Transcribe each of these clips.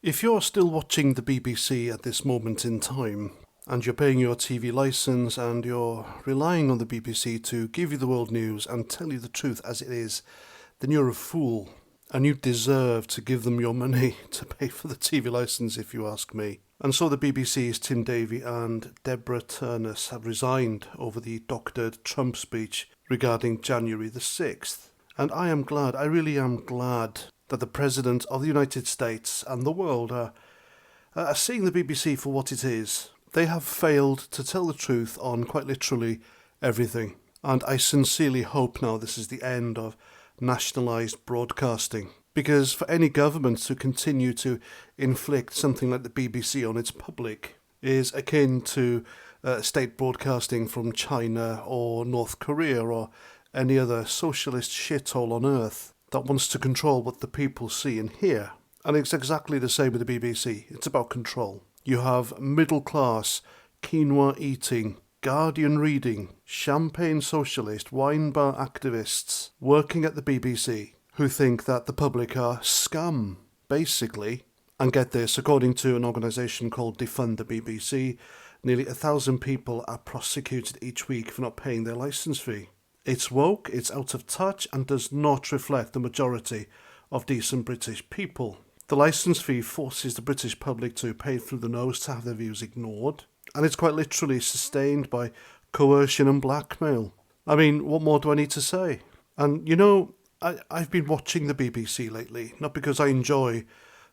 If you're still watching the BBC at this moment in time, and you're paying your TV license and you're relying on the BBC to give you the world news and tell you the truth as it is, then you're a fool. And you deserve to give them your money to pay for the TV license, if you ask me. And so the BBC's Tim Davie and Deborah Turnus have resigned over the doctored Trump speech regarding January the 6th. And I am glad, I really am glad that the President of the United States and the world are seeing the BBC for what it is. They have failed to tell the truth on quite literally everything. And I sincerely hope now this is the end of nationalised broadcasting. Because for any government to continue to inflict something like the BBC on its public is akin to state broadcasting from China or North Korea or any other socialist shithole on earth that wants to control what the people see and hear. And it's exactly the same with the BBC. It's about control. You have middle class, quinoa eating, Guardian reading, champagne socialist, wine bar activists working at the BBC who think that the public are scum, basically. And get this, according to an organisation called Defund the BBC, nearly 1,000 people are prosecuted each week for not paying their licence fee. It's woke, it's out of touch, and does not reflect the majority of decent British people. The licence fee forces the British public to pay through the nose to have their views ignored, and it's quite literally sustained by coercion and blackmail. I mean, what more do I need to say? And you know, I've been watching the BBC lately, not because I enjoy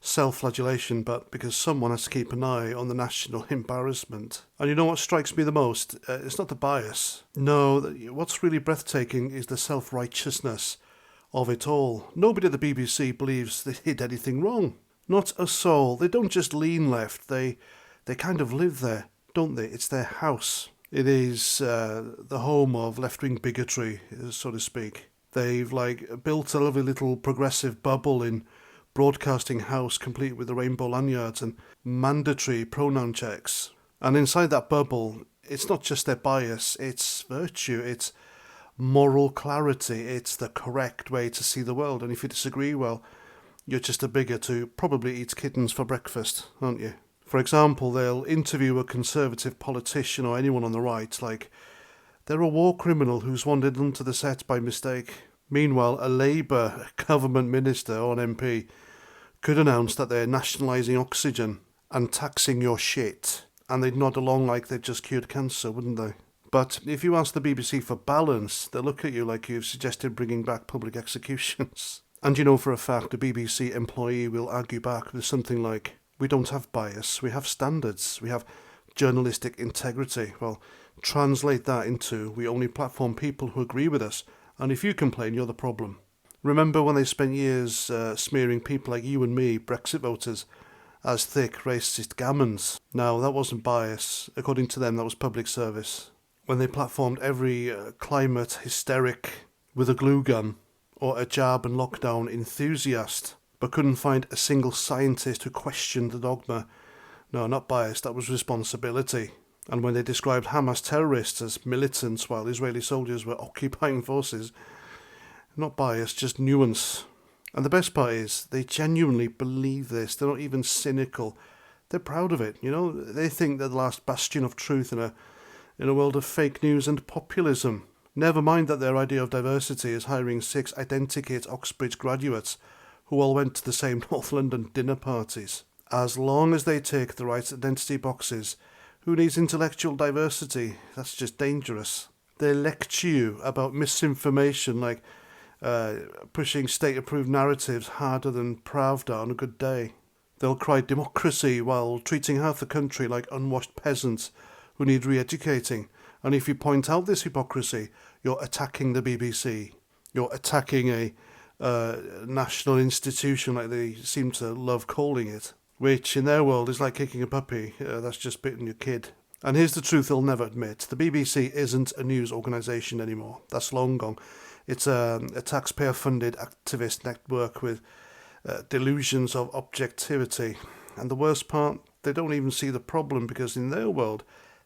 self-flagellation, but because someone has to keep an eye on the national embarrassment. And you know what strikes me the most? It's not the bias. No, what's really breathtaking is the self-righteousness of it all. Nobody at the BBC believes they did anything wrong. Not a soul. They don't just lean left, they kind of live there, don't they? It's their house. It is the home of left-wing bigotry, so to speak. They've built a lovely little progressive bubble in Broadcasting House, complete with the rainbow lanyards and mandatory pronoun checks. And inside that bubble, it's not just their bias, it's virtue, it's moral clarity, it's the correct way to see the world. And if you disagree, well, you're just a bigot who probably eats kittens for breakfast, aren't you? For example, they'll interview a conservative politician or anyone on the right like they're a war criminal who's wandered onto the set by mistake. Meanwhile, a Labour government minister or an MP could announce that they're nationalising oxygen and taxing your shit, and they'd nod along like they'd just cured cancer, wouldn't they? But if you ask the BBC for balance, they'll look at you like you've suggested bringing back public executions. And you know for a fact a BBC employee will argue back with something like, we don't have bias, we have standards, we have journalistic integrity. Well, translate that into, we only platform people who agree with us, and if you complain, you're the problem. Remember when they spent years smearing people like you and me, Brexit voters, as thick, racist gammons? Now, that wasn't bias. According to them, that was public service. When they platformed every climate hysteric with a glue gun or a jab and lockdown enthusiast, but couldn't find a single scientist who questioned the dogma. No, not bias, that was responsibility. And when they described Hamas terrorists as militants while Israeli soldiers were occupying forces, not bias, just nuance. And the best part is, they genuinely believe this. They're not even cynical. They're proud of it, you know. They think they're the last bastion of truth in a world of fake news and populism. Never mind that their idea of diversity is hiring 6 identikit Oxbridge graduates who all went to the same North London dinner parties. As long as they tick the right identity boxes, who needs intellectual diversity? That's just dangerous. They lecture you about misinformation like pushing state-approved narratives harder than Pravda on a good day. They'll cry democracy while treating half the country like unwashed peasants who need re-educating. And if you point out this hypocrisy, you're attacking the BBC. You're attacking a national institution like they seem to love calling it, which in their world is like kicking a puppy that's just bitten your kid. And here's the truth they'll never admit. The BBC isn't a news organisation anymore. That's long gone. It's a taxpayer-funded activist network with delusions of objectivity. And the worst part, they don't even see the problem because in their world,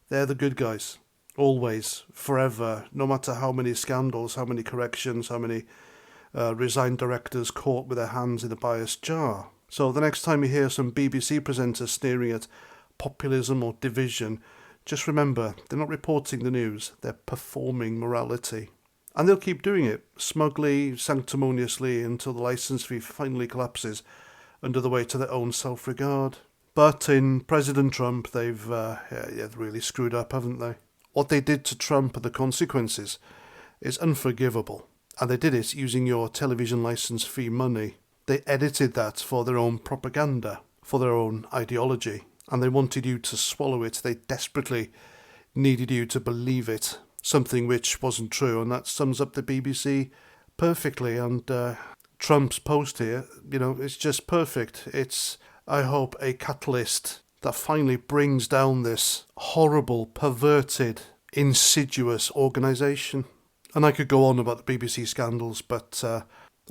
they're the good guys. Always, forever, no matter how many scandals, how many corrections, how many resigned directors caught with their hands in a biased jar. So the next time you hear some BBC presenters sneering at populism or division, just remember, they're not reporting the news, they're performing morality. And they'll keep doing it, smugly, sanctimoniously, until the licence fee finally collapses under the weight of their own self-regard. But in President Trump, they've really screwed up, haven't they? What they did to Trump and the consequences is unforgivable. And they did it using your television licence fee money. They edited that for their own propaganda, for their own ideology. And they wanted you to swallow it. They desperately needed you to believe it. Something which wasn't true. And that sums up the BBC perfectly. And Trump's post here, it's just perfect. It's, I hope, a catalyst that finally brings down this horrible, perverted, insidious organisation. And I could go on about the BBC scandals, but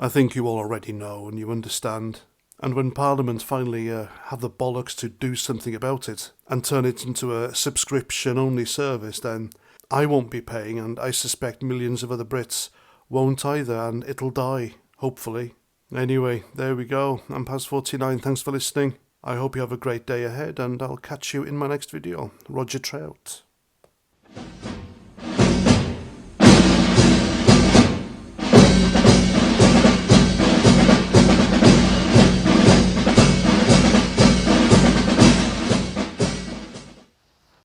I think you all already know and you understand. And when Parliament finally have the bollocks to do something about it and turn it into a subscription-only service, then I won't be paying, and I suspect millions of other Brits won't either, and it'll die, hopefully. Anyway, there we go. I'm past 49. Thanks for listening. I hope you have a great day ahead, and I'll catch you in my next video. Roger Trout.